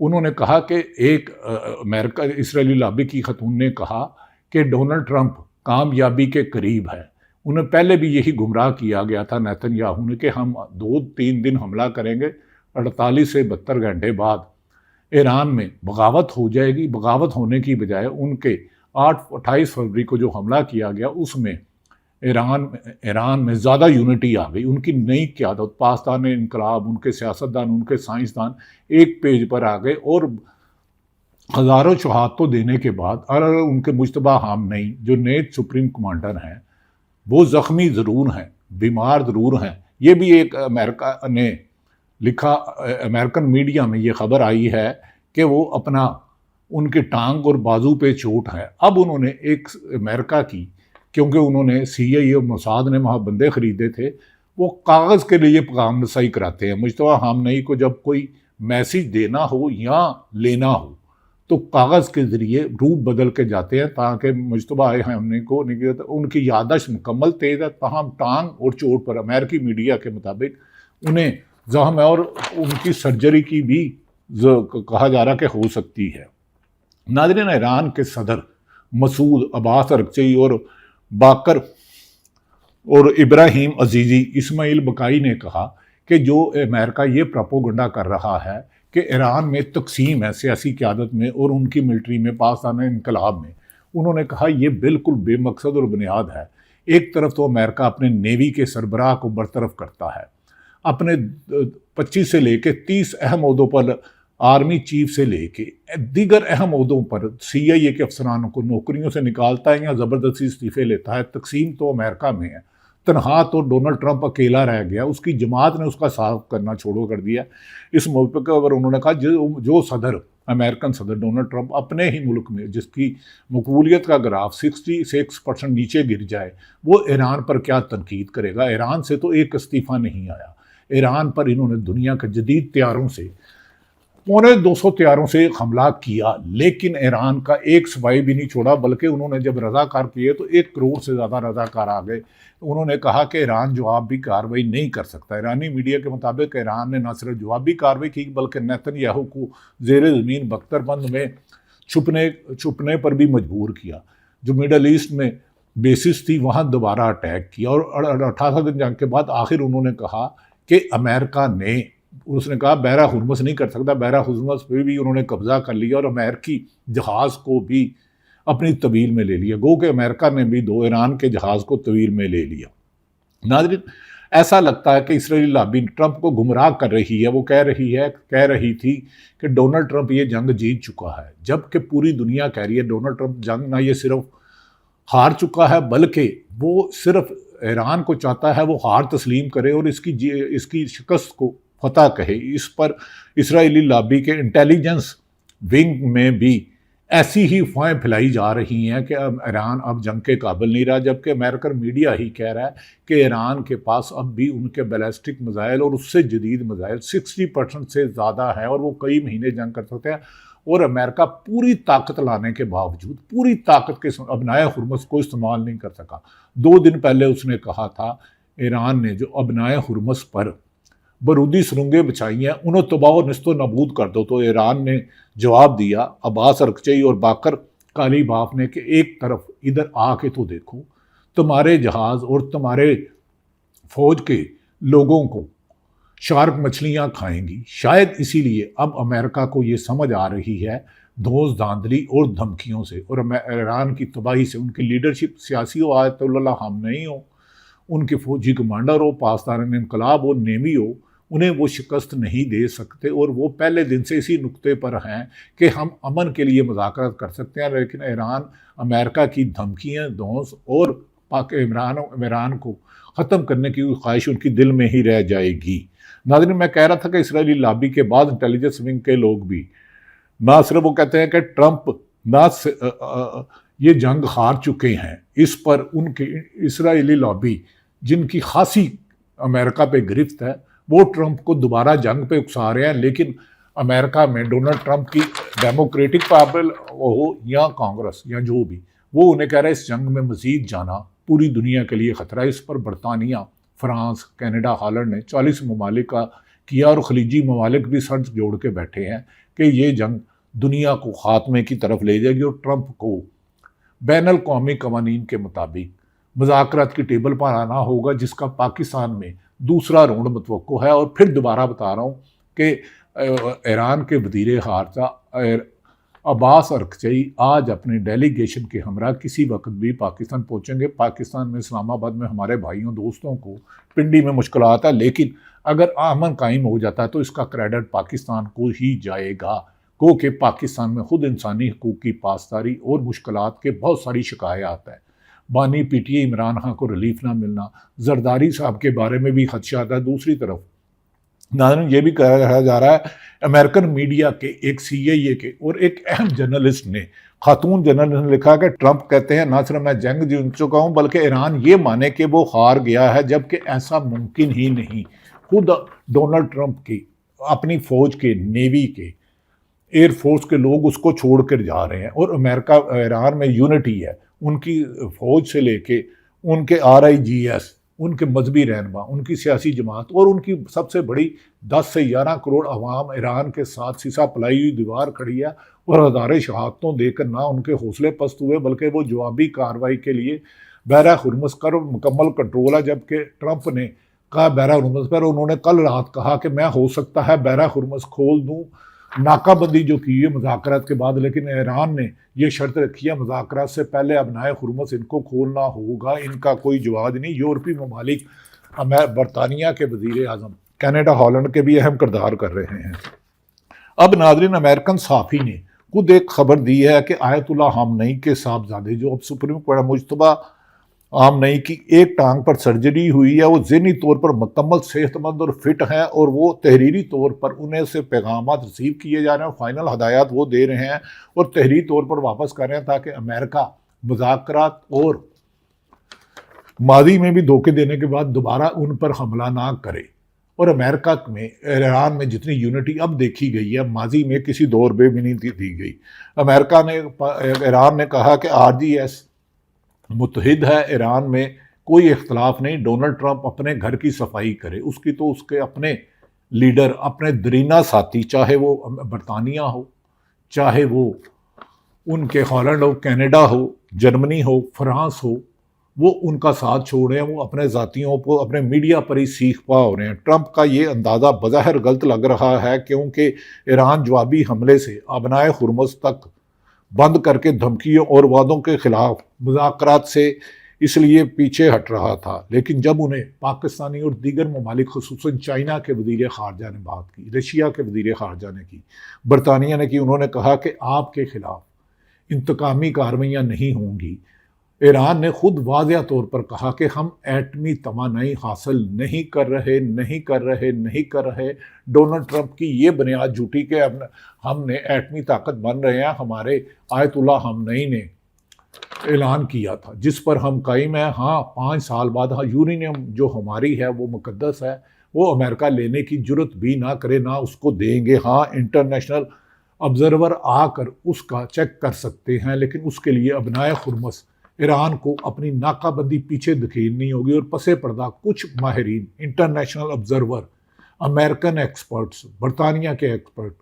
انہوں نے کہا کہ ایک امریکہ اسرائیلی لابی کی خاتون نے کہا کہ ڈونلڈ ٹرمپ کامیابی کے قریب ہے. انہیں پہلے بھی یہی گمراہ کیا گیا تھا نیتن یاہو نے کہ ہم 2-3 دن حملہ کریں گے، 48 سے 72 گھنٹے بعد ایران میں بغاوت ہو جائے گی. بغاوت ہونے کی بجائے ان کے 28 فروری کو جو حملہ کیا گیا اس میں ایران میں زیادہ یونٹی آ گئی. ان کی نئی قیادت، پاسدان انقلاب، ان کے سیاستدان، ان کے سائنسدان ایک پیج پر آ گئے اور ہزاروں شہادتوں دینے کے بعد اور ان کے مجتبی خامنئی جو نئے سپریم کمانڈر ہیں وہ زخمی ضرور ہیں، بیمار ضرور ہیں. یہ بھی ایک امریکہ نے لکھا، امریکن میڈیا میں یہ خبر آئی ہے کہ وہ اپنا ان کے ٹانگ اور بازو پہ چوٹ ہے. اب انہوں نے ایک امریکہ کی، کیونکہ انہوں نے CIA اور موساد نے وہاں بندے خریدے تھے، وہ کاغذ کے لیے پیغام رسائی کراتے ہیں. مجتبی خامنئی کو جب کوئی میسیج دینا ہو یا لینا ہو تو کاغذ کے ذریعے روپ بدل کے جاتے ہیں تاکہ مجتبی خامنئی کو ان کی یادداشت مکمل تیز ہے. تاہم ٹانگ اور چوٹ پر امریکی میڈیا کے مطابق انہیں زخم ہے اور ان کی سرجری کی بھی کہا جا رہا کہ ہو سکتی ہے. ناظرین، ایران کے صدر مسعود عباس ارغچی اور باقر اور ابراہیم عزیزی اسماعیل بقائی نے کہا کہ جو امریکہ یہ پروپیگنڈا کر رہا ہے کہ ایران میں تقسیم ہے سیاسی قیادت میں اور ان کی ملٹری میں، پاسدان انقلاب میں، انہوں نے کہا یہ بالکل بے مقصد اور بنیاد ہے. ایک طرف تو امریکہ اپنے نیوی کے سربراہ کو برطرف کرتا ہے، اپنے 25 سے لے کے 30 اہم عہدوں پر، آرمی چیف سے لے کے دیگر اہم عہدوں پر CIA کے افسرانوں کو نوکریوں سے نکالتا ہے یا زبردستی استعفے لیتا ہے. تقسیم تو امریکہ میں ہے. تنہا تو ڈونلڈ ٹرمپ اکیلا رہ گیا، اس کی جماعت نے اس کا ساتھ کرنا چھوڑو کر دیا. اس موقع پر انہوں نے کہا جو صدر، امریکن صدر ڈونلڈ ٹرمپ اپنے ہی ملک میں جس کی مقبولیت کا گراف 66% نیچے گر جائے، وہ ایران پر کیا تنقید کرے گا. ایران سے تو ایک استعفیٰ نہیں آیا. ایران پر انہوں نے دنیا کے جدید طیاروں سے 250 طیاروں سے حملہ کیا، لیکن ایران کا ایک سپاہی بھی نہیں چھوڑا، بلکہ انہوں نے جب رضاکار کیے تو 1 کروڑ سے زیادہ رضاکار آ گئے. انہوں نے کہا کہ ایران جوابی کارروائی نہیں کر سکتا. ایرانی میڈیا کے مطابق ایران نے نہ صرف جوابی کارروائی کی بلکہ نیتن یاہو کو زیر زمین بختر بند میں چھپنے پر بھی مجبور کیا. جو مڈل ایسٹ میں بیسس تھی وہاں دوبارہ اٹیک کیا اور 18 دن جنگ کے بعد آخر انہوں نے کہا کہ امریکہ نے، اس نے کہا بحیرہ ہرمز نہیں کر سکتا. بحیرہ ہرمز پہ بھی انہوں نے قبضہ کر لیا اور امریکی جہاز کو بھی اپنی طویل میں لے لیا. گو کہ امریکہ نے بھی ایران کے جہاز کو طویل میں لے لیا. ناظرین، ایسا لگتا ہے کہ اسرائیلی لابی ٹرمپ کو گمراہ کر رہی ہے. وہ کہہ رہی تھی کہ ڈونلڈ ٹرمپ یہ جنگ جیت چکا ہے، جبکہ پوری دنیا کہہ رہی ہے ڈونلڈ ٹرمپ جنگ نہ یہ صرف ہار چکا ہے بلکہ وہ صرف ایران کو چاہتا ہے وہ ہار تسلیم کرے اور اس کی شکست کو فتح کہے. اس پر اسرائیلی لابی کے انٹیلیجنس ونگ میں بھی ایسی ہی افواہیں پھیلائی جا رہی ہیں کہ ایران اب جنگ کے قابل نہیں رہا، جبکہ امریکن میڈیا ہی کہہ رہا ہے کہ ایران کے پاس اب بھی ان کے بیلسٹک میزائل اور اس سے جدید میزائل 60% سے زیادہ ہیں اور وہ کئی مہینے جنگ کر سکتے ہیں. اور امریکہ پوری طاقت لانے کے باوجود پوری طاقت کے ابنائے ہرمز کو استعمال نہیں کر سکا. 2 دن پہلے اس نے کہا تھا ایران نے جو ابنائے ہرمز پر بارودی سرنگیں بچائی ہیں انہیں تباہ و نست و نابود کر دو. تو ایران نے جواب دیا، عباس ارغچی اور باقر کالی باف نے، کہ ایک طرف ادھر آ کے تو دیکھو، تمہارے جہاز اور تمہارے فوج کے لوگوں کو شارک مچھلیاں کھائیں گی. شاید اسی لیے اب امریکہ کو یہ سمجھ آ رہی ہے دھوس دھاندلی اور دھمکیوں سے اور ایران کی تباہی سے ان کی لیڈرشپ، سیاسی ہو آیت اللہ خامنئی ہو، ان کے فوجی کمانڈر ہو، پاسداران انقلاب ہو، نیوی ہو، انہیں وہ شکست نہیں دے سکتے. اور وہ پہلے دن سے اسی نقطے پر ہیں کہ ہم امن کے لیے مذاکرات کر سکتے ہیں، لیکن امریکہ کی دھمکیاں، دھونس اور ایران کو ختم کرنے کی خواہش ان کی دل میں ہی رہ جائے گی. ناظرین، میں کہہ رہا تھا کہ اسرائیلی لابی کے بعد انٹیلیجنس ونگ کے لوگ بھی نہ صرف وہ کہتے ہیں کہ ٹرمپ یہ جنگ ہار چکے ہیں، اس پر ان کی اسرائیلی لابی جن کی خاصی امریکہ پہ گرفت ہے وہ ٹرمپ کو دوبارہ جنگ پہ اکسا رہے ہیں. لیکن امریکہ میں ڈونلڈ ٹرمپ کی ڈیموکریٹک پارٹی ہو یا کانگریس یا جو بھی، وہ انہیں کہہ رہے ہیں اس جنگ میں مزید جانا پوری دنیا کے لیے خطرہ ہے. اس پر برطانیہ، فرانس، کینیڈا، ہالینڈ نے 40 ممالک کا کیا اور خلیجی ممالک بھی سر جوڑ کے بیٹھے ہیں کہ یہ جنگ دنیا کو خاتمے کی طرف لے جائے گی اور ٹرمپ کو بین الاقوامی قوانین کے مطابق مذاکرات کی ٹیبل پر آنا ہوگا، جس کا پاکستان میں دوسرا راؤنڈ متوقع ہے۔ اور پھر دوبارہ بتا رہا ہوں کہ ایران کے وزیر خارجہ عباس ارغچی آج اپنے ڈیلیگیشن کے ہمراہ کسی وقت بھی پاکستان پہنچیں گے۔ پاکستان میں اسلام آباد میں ہمارے بھائیوں دوستوں کو پنڈی میں مشکلات ہے، لیکن اگر امن قائم ہو جاتا ہے تو اس کا کریڈٹ پاکستان کو ہی جائے گا، کیونکہ پاکستان میں خود انسانی حقوق کی پاسداری اور مشکلات کے بہت ساری شکایات ہیں۔ بانی P T A Imran Khan کو ریلیف نہ ملنا، زرداری صاحب کے بارے میں بھی خدشات ہے۔ دوسری طرف ناظرین یہ بھی کہا جا رہا ہے، امریکن میڈیا کے ایک سی آئی اے کے اور ایک اہم جرنلسٹ نے، خاتون جرنلسٹ نے لکھا کہ ٹرمپ کہتے ہیں نہ صرف میں جنگ جیت چکا ہوں بلکہ ایران یہ مانے کہ وہ ہار گیا ہے، جبکہ ایسا ممکن ہی نہیں۔ خود ڈونلڈ ٹرمپ کی اپنی فوج کے، نیوی کے، ایئر فورس کے لوگ اس کو چھوڑ کر جا رہے ہیں، اور امریکہ ایران میں یونٹی ہے، ان کی فوج سے لے کے ان کے RIGS، ان کے مذہبی رہنما، ان کی سیاسی جماعت اور ان کی سب سے بڑی 10 سے 11 کروڑ عوام ایران کے ساتھ سیسا پلائی ہوئی دیوار کھڑی ہے، اور ہزاریں شہادتوں دے کر نہ ان کے حوصلے پست ہوئے بلکہ وہ جوابی کارروائی کے لیے بحیرہ ہرمز کا مکمل کنٹرول ہے۔ جبکہ ٹرمپ نے کہا بحیرہ ہرمز پر، انہوں نے کل رات کہا کہ میں ہو سکتا ہے بحیرہ ہرمز کھول دوں، ناکہ بندی جو کی ہے مذاکرات کے بعد، لیکن ایران نے یہ شرط رکھی ہے مذاکرات سے پہلے ابنائے ہرمز ان کو کھولنا ہوگا، ان کا کوئی جواز نہیں۔ یورپی ممالک، برطانیہ کے وزیر اعظم، کینیڈا، ہالینڈ کے بھی اہم کردار کر رہے ہیں۔ اب ناظرین امریکن صحافی نے خود ایک خبر دی ہے کہ آیت اللہ خامنئی کے صاحبزادے جو اب سپریم کورٹ مجتبیٰ خامنئی کی ایک ٹانگ پر سرجری ہوئی ہے، وہ ذہنی طور پر مکمل صحت مند اور فٹ ہیں، اور وہ تحریری طور پر انہیں سے پیغامات ریسیو کیے جا رہے ہیں، فائنل ہدایات وہ دے رہے ہیں اور تحریری طور پر واپس کر رہے ہیں تاکہ امریکہ مذاکرات اور ماضی میں بھی دھوکے دینے کے بعد دوبارہ ان پر حملہ نہ کرے۔ اور امریکہ میں، ایران میں جتنی یونٹی اب دیکھی گئی ہے ماضی میں کسی دور میں بھی نہیں دی گئی۔ امریکہ نے، ایران نے کہا کہ RGS متحد ہے، ایران میں کوئی اختلاف نہیں، ڈونلڈ ٹرمپ اپنے گھر کی صفائی کرے، اس کی تو اس کے اپنے لیڈر، اپنے درینہ ساتھی، چاہے وہ برطانیہ ہو، چاہے وہ ان کے ہالینڈ ہو، کینیڈا ہو، جرمنی ہو، فرانس ہو، وہ ان کا ساتھ چھوڑ رہے ہیں، وہ اپنے ذاتیوں کو اپنے میڈیا پر ہی سیکھ پا ہو رہے ہیں۔ ٹرمپ کا یہ اندازہ بظاہر غلط لگ رہا ہے کیونکہ ایران جوابی حملے سے ابنائے ہرمز تک بند کر کے دھمکیوں اور وعدوں کے خلاف مذاکرات سے اس لیے پیچھے ہٹ رہا تھا، لیکن جب انہیں پاکستانی اور دیگر ممالک خصوصاً چائنا کے وزیر خارجہ نے بات کی، رشیا کے وزیر خارجہ نے کی، برطانیہ نے کی، انہوں نے کہا کہ آپ کے خلاف انتقامی کارروائیاں نہیں ہوں گی۔ ایران نے خود واضح طور پر کہا کہ ہم ایٹمی توانائی حاصل نہیں کر رہے۔ ڈونلڈ ٹرمپ کی یہ بنیاد جھوٹی کہ ہم نے ایٹمی طاقت بن رہے ہیں، ہمارے آیت اللہ خامنئی نے اعلان کیا تھا جس پر ہم قائم ہیں۔ ہاں 5 سال بعد یورینیم جو ہماری ہے وہ مقدس ہے، وہ امریکہ لینے کی جرت بھی نہ کرے، نہ اس کو دیں گے۔ ہاں انٹرنیشنل آبزرور آ کر اس کا چیک کر سکتے ہیں، لیکن اس کے لیے ابنائے ہرمز ایران کو اپنی ناکہ بندی پیچھے دھکیلنی ہوگی، اور پس پردہ کچھ ماہرین، انٹرنیشنل آبزرور، امریکن ایکسپرٹس، برطانیہ کے ایکسپرٹ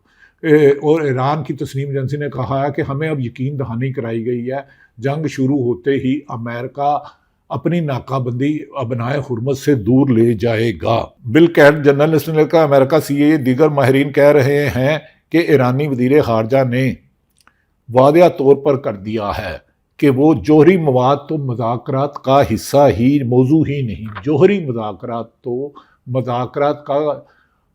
اور ایران کی تسنیم ایجنسی نے کہا ہے کہ ہمیں اب یقین دہانی کرائی گئی ہے، جنگ شروع ہوتے ہی امریکہ اپنی ناکہ بندی ابنائے ہرمز سے دور لے جائے گا۔ بل کیٹ جرنلسٹ نے کہا امریکہ CIA دیگر ماہرین کہہ رہے ہیں کہ ایرانی وزیر خارجہ نے واضح طور پر کر دیا ہے کہ وہ جوہری مواد تو مذاکرات کا حصہ ہی، موضوع ہی نہیں، جوہری مذاکرات کا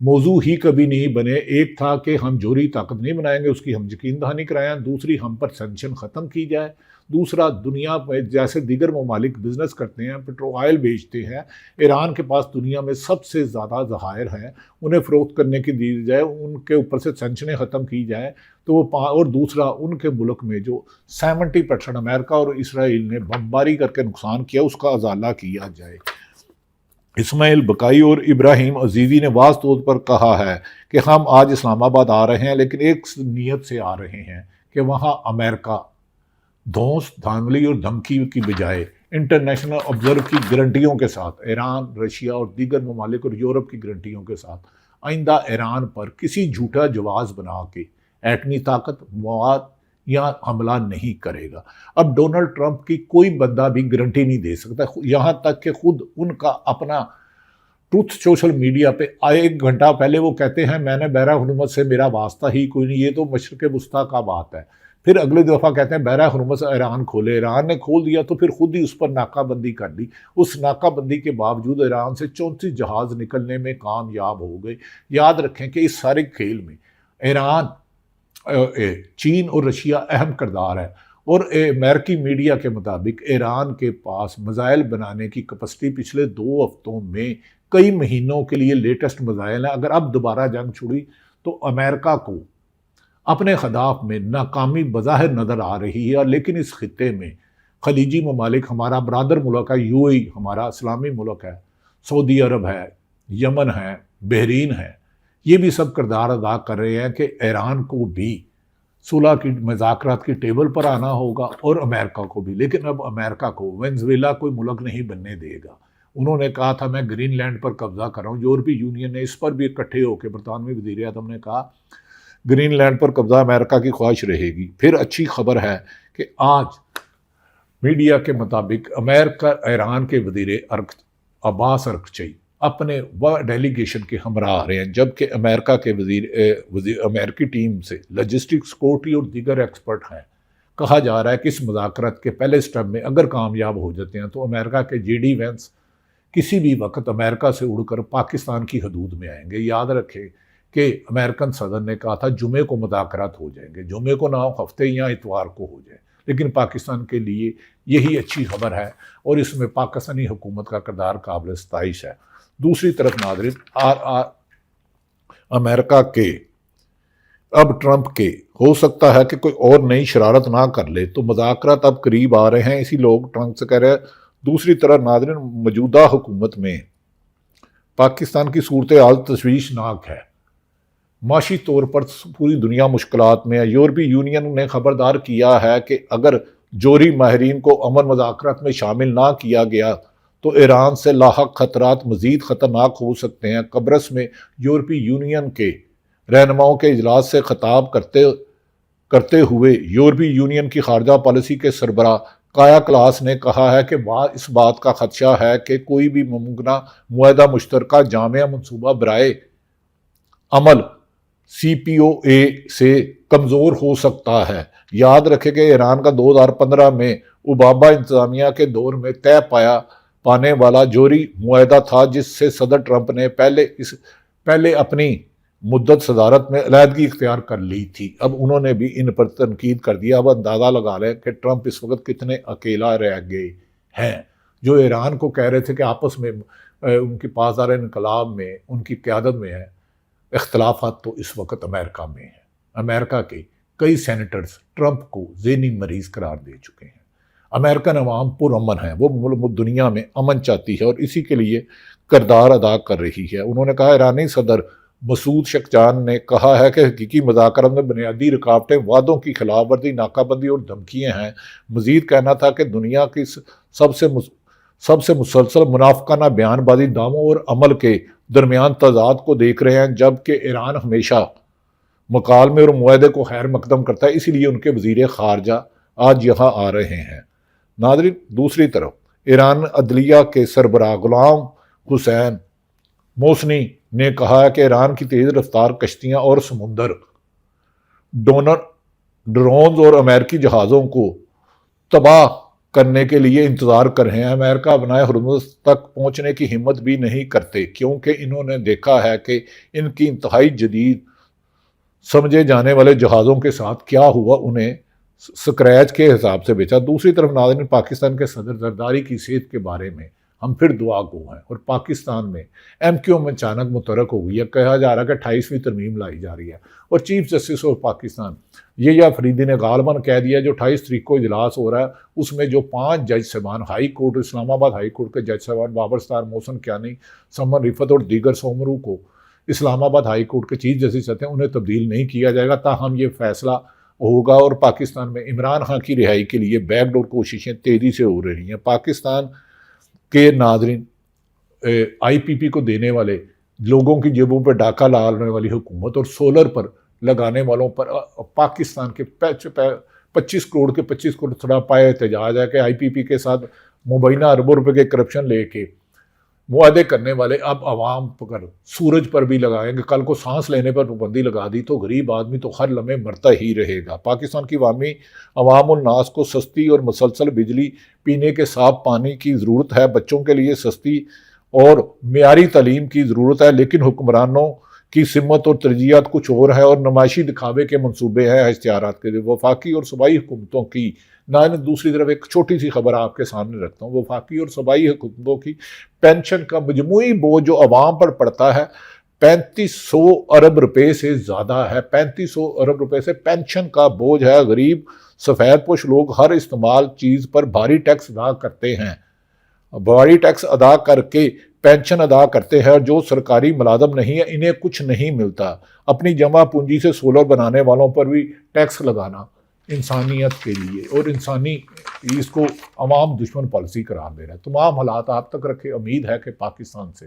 موضوع ہی کبھی نہیں بنے۔ ایک تھا کہ ہم جوہری طاقت نہیں بنائیں گے، اس کی ہم یقین دہانی کرائیں، دوسری ہم پر سینکشن ختم کی جائے، دوسرا دنیا میں جیسے دیگر ممالک بزنس کرتے ہیں، پیٹرو آئل بیچتے ہیں، ایران کے پاس دنیا میں سب سے زیادہ ذخائر ہیں، انہیں فروخت کرنے کی دی جائے، ان کے اوپر سے سینکشنیں ختم کی جائیں تو وہ اور دوسرا ان کے ملک میں جو 70% امریکہ اور اسرائیل نے بمباری کر کے نقصان کیا اس کا ازالہ کیا جائے۔ اسماعیل بقائی اور ابراہیم عزیزی نے واضح طور پر کہا ہے کہ ہم آج اسلام آباد آ رہے ہیں، لیکن ایک نیت سے آ رہے ہیں کہ وہاں امریکہ دھونس دھاندلی اور دھمکی کی بجائے انٹرنیشنل آبزرور کی گارنٹیوں کے ساتھ، ایران، رشیا اور دیگر ممالک اور یورپ کی گارنٹیوں کے ساتھ آئندہ ایران پر کسی جھوٹا جواز بنا کے ایٹمی طاقت، مواد یا حملہ نہیں کرے گا۔ اب ڈونلڈ ٹرمپ کی کوئی بندہ بھی گارنٹی نہیں دے سکتا، یہاں تک کہ خود ان کا اپنا ٹروتھ سوشل میڈیا پہ ایک گھنٹہ پہلے وہ کہتے ہیں میں نے بحرہ حرمز سے میرا واسطہ ہی کوئی نہیں، یہ تو مشرق وسطیٰ کا بات ہے۔ پھر اگلی دفعہ کہتے ہیں بحرہ حرمز ایران کھولے، ایران نے کھول دیا تو پھر خود ہی اس پر ناکہ بندی کر دی۔ اس ناکہ بندی کے باوجود ایران سے 34 جہاز نکلنے میں کامیاب ہو گئے۔ یاد رکھیں کہ اس سارے کھیل میں ایران، چین اور رشیا اہم کردار ہے، اور امریکی میڈیا کے مطابق ایران کے پاس میزائل بنانے کی کیپیسٹی پچھلے 2 ہفتوں میں کئی مہینوں کے لیے لیٹسٹ میزائل ہیں۔ اگر اب دوبارہ جنگ چھڑی تو امریکہ کو اپنے اہداف میں ناکامی بظاہر نظر آ رہی ہے، لیکن اس خطے میں خلیجی ممالک، ہمارا برادر ملک ہے UAE، ہمارا اسلامی ملک ہے، سعودی عرب ہے، یمن ہے، بحرین ہے، یہ بھی سب کردار ادا کر رہے ہیں کہ ایران کو بھی صلح کی مذاکرات کی ٹیبل پر آنا ہوگا اور امریکہ کو بھی۔ لیکن اب امریکہ کو وینزویلا کوئی ملک نہیں بننے دے گا۔ انہوں نے کہا تھا میں گرین لینڈ پر قبضہ کر رہا ہوں، یورپی یونین نے اس پر بھی اکٹھے ہو کے، برطانوی وزیر اعظم نے کہا گرین لینڈ پر قبضہ امریکہ کی خواہش رہے گی۔ پھر اچھی خبر ہے کہ آج میڈیا کے مطابق امریکہ ایران کے وزیر عباس ارغچی اپنے ڈیلیگیشن کے ہمراہ آ رہے ہیں، جبکہ امریکہ کے امریکی ٹیم سے لاجسٹک، سیکورٹی اور دیگر ایکسپرٹ ہیں۔ کہا جا رہا ہے کہ اس مذاکرات کے پہلے سٹیپ میں اگر کامیاب ہو جاتے ہیں تو امریکہ کے JD وینس کسی بھی وقت امریکہ سے اڑ کر پاکستان کی حدود میں آئیں گے۔ یاد رکھیں کہ امریکن صدر نے کہا تھا جمعے کو مذاکرات ہو جائیں گے، جمعے کو نہ ہو، ہفتے یا اتوار کو ہو جائے، لیکن پاکستان کے لیے یہی اچھی خبر ہے اور اس میں پاکستانی حکومت کا کردار قابل ستائش ہے۔ دوسری طرف ناظرین، امریکہ کے اب ٹرمپ کے ہو سکتا ہے کہ کوئی اور نئی شرارت نہ کر لے تو مذاکرات اب قریب آ رہے ہیں، اسی لوگ ٹرمپ سے کہہ رہے ہیں۔ دوسری طرف ناظرین، موجودہ حکومت میں پاکستان کی صورتحال تشویشناک ہے، معاشی طور پر پوری دنیا مشکلات میں ہے۔ یورپی یونین نے خبردار کیا ہے کہ اگر جوہری ماہرین کو امن مذاکرات میں شامل نہ کیا گیا تو ایران سے لاحق خطرات مزید خطرناک ہو سکتے ہیں۔ قبرص میں یورپی یونین کے رہنماؤں کے اجلاس سے خطاب کرتے ہوئے یورپی یونین کی خارجہ پالیسی کے سربراہ کایا کلاس نے کہا ہے کہ اس بات کا خدشہ ہے کہ کوئی بھی ممکنہ معاہدہ مشترکہ جامع منصوبہ برائے عمل CPOA سے کمزور ہو سکتا ہے۔ یاد رکھیں کہ ایران کا 2015 میں اوباما انتظامیہ کے دور میں طے پانے والا جوہری معاہدہ تھا، جس سے صدر ٹرمپ نے پہلے اپنی مدت صدارت میں علیحدگی اختیار کر لی تھی۔ اب انہوں نے بھی ان پر تنقید کر دیا۔ اب اندازہ لگا لیں کہ ٹرمپ اس وقت کتنے اکیلا رہ گئے ہیں۔ جو ایران کو کہہ رہے تھے کہ آپس میں ان کی پاسدار انقلاب میں ان کی قیادت میں ہے اختلافات، تو اس وقت امریکہ میں ہیں۔ امریکہ کے کئی سینیٹرز ٹرمپ کو ذہنی مریض قرار دے چکے ہیں۔ امریکن عوام پرامن ہے، وہ دنیا میں امن چاہتی ہے اور اسی کے لیے کردار ادا کر رہی ہے۔ انہوں نے کہا ایرانی صدر مسعود شکجان نے کہا ہے کہ حقیقی مذاکرات میں بنیادی رکاوٹیں وعدوں کی خلاف ورزی، ناکہ بندی اور دھمکیاں ہیں۔ مزید کہنا تھا کہ دنیا کی سب سے مسلسل منافقانہ بیان بازی دعووں اور عمل کے درمیان تضاد کو دیکھ رہے ہیں، جبکہ ایران ہمیشہ مکالمے اور معاہدے کو خیر مقدم کرتا ہے، اسی لیے ان کے وزیر خارجہ آج یہاں آ رہے ہیں۔ ناظرین، دوسری طرف ایران عدلیہ کے سربراہ غلام حسین موصنی نے کہا ہے کہ ایران کی تیز رفتار کشتیاں اور سمندر ڈرونز اور امریکی جہازوں کو تباہ کرنے کے لیے انتظار کر رہے ہیں۔ امریکہ بنائے ہرمز تک پہنچنے کی ہمت بھی نہیں کرتے، کیونکہ انہوں نے دیکھا ہے کہ ان کی انتہائی جدید سمجھے جانے والے جہازوں کے ساتھ کیا ہوا، انہیں سکریچ کے حساب سے بیچا۔ دوسری طرف ناظرین، پاکستان کے صدر زرداری کی صحت کے بارے میں ہم پھر دعا گو ہیں، اور پاکستان میں MQ میں اچانک متحرک ہو گئی ہے۔ کہا جا رہا ہے کہ 28ویں ترمیم لائی جا رہی ہے، اور چیف جسٹس آف پاکستان یہ فریدی نے غالباً کہہ دیا جو 28 تاریخ کو اجلاس ہو رہا ہے، اس میں جو 5 جج صاحبان ہائی کورٹ، اسلام آباد ہائی کورٹ کے جج صاحبان بابر ستار، محسن کیانی، سمن رفت اور دیگر سومرو کو اسلام آباد ہائی کورٹ کے چیف جسٹس چاہتے ہیں، انہیں تبدیل نہیں کیا جائے گا۔ تاہم یہ فیصلہ ہوگا، اور پاکستان میں عمران خان کی رہائی کے لیے بیک ڈور کوششیں تیزی سے ہو رہی ہیں۔ پاکستان کے ناظرین، IPP کو دینے والے لوگوں کی جیبوں پہ ڈاکہ ڈالنے والی حکومت اور سولر پر لگانے والوں پر پاکستان کے 25 کروڑ کے 25 کروڑ تھوڑا پائے احتجاج ہے کہ آئی پی پی کے ساتھ مبینہ اربوں روپے کے کرپشن لے کے معاہدے کرنے والے اب عوام پر سورج پر بھی لگائیں گے. کل کو سانس لینے پر پابندی لگا دی تو غریب آدمی تو ہر لمحے مرتا ہی رہے گا. پاکستان کی عوام الناس کو سستی اور مسلسل بجلی، پینے کے صاف پانی کی ضرورت ہے، بچوں کے لیے سستی اور معیاری تعلیم کی ضرورت ہے، لیکن حکمرانوں کی سمت اور ترجیحات کچھ اور ہے اور نمائشی دکھاوے کے منصوبے ہیں اشتہارات کے. وفاقی اور صوبائی حکومتوں کی دوسری طرف ایک چھوٹی سی خبر آپ کے سامنے رکھتا ہوں. وفاقی اور صوبائی حکومتوں کی پینشن کا مجموعی بوجھ جو عوام پر پڑتا ہے 3500 ارب روپے سے زیادہ ہے. 3500 ارب روپے سے پینشن کا بوجھ ہے. غریب سفید پوش لوگ ہر استعمال چیز پر بھاری ٹیکس ادا کرتے ہیں، بھاری ٹیکس ادا کر کے پینشن ادا کرتے ہیں، اور جو سرکاری ملازم نہیں ہے انہیں کچھ نہیں ملتا. اپنی جمع پونجی سے سولر بنانے والوں پر بھی ٹیکس لگانا انسانیت کے لیے اور انسانی اس کو عوام دشمن پالیسی قرار دے رہا ہے. تمام حالات آپ تک رکھے. امید ہے کہ پاکستان سے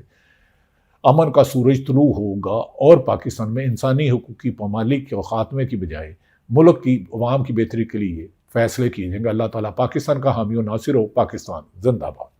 امن کا سورج طلوع ہوگا اور پاکستان میں انسانی حقوق کی پامالی کے خاتمے کی بجائے ملک کی عوام کی بہتری کے لیے فیصلے کیے جائیں گے. اللہ تعالیٰ پاکستان کا حامی و ناصر ہو. پاکستان زندہ باد.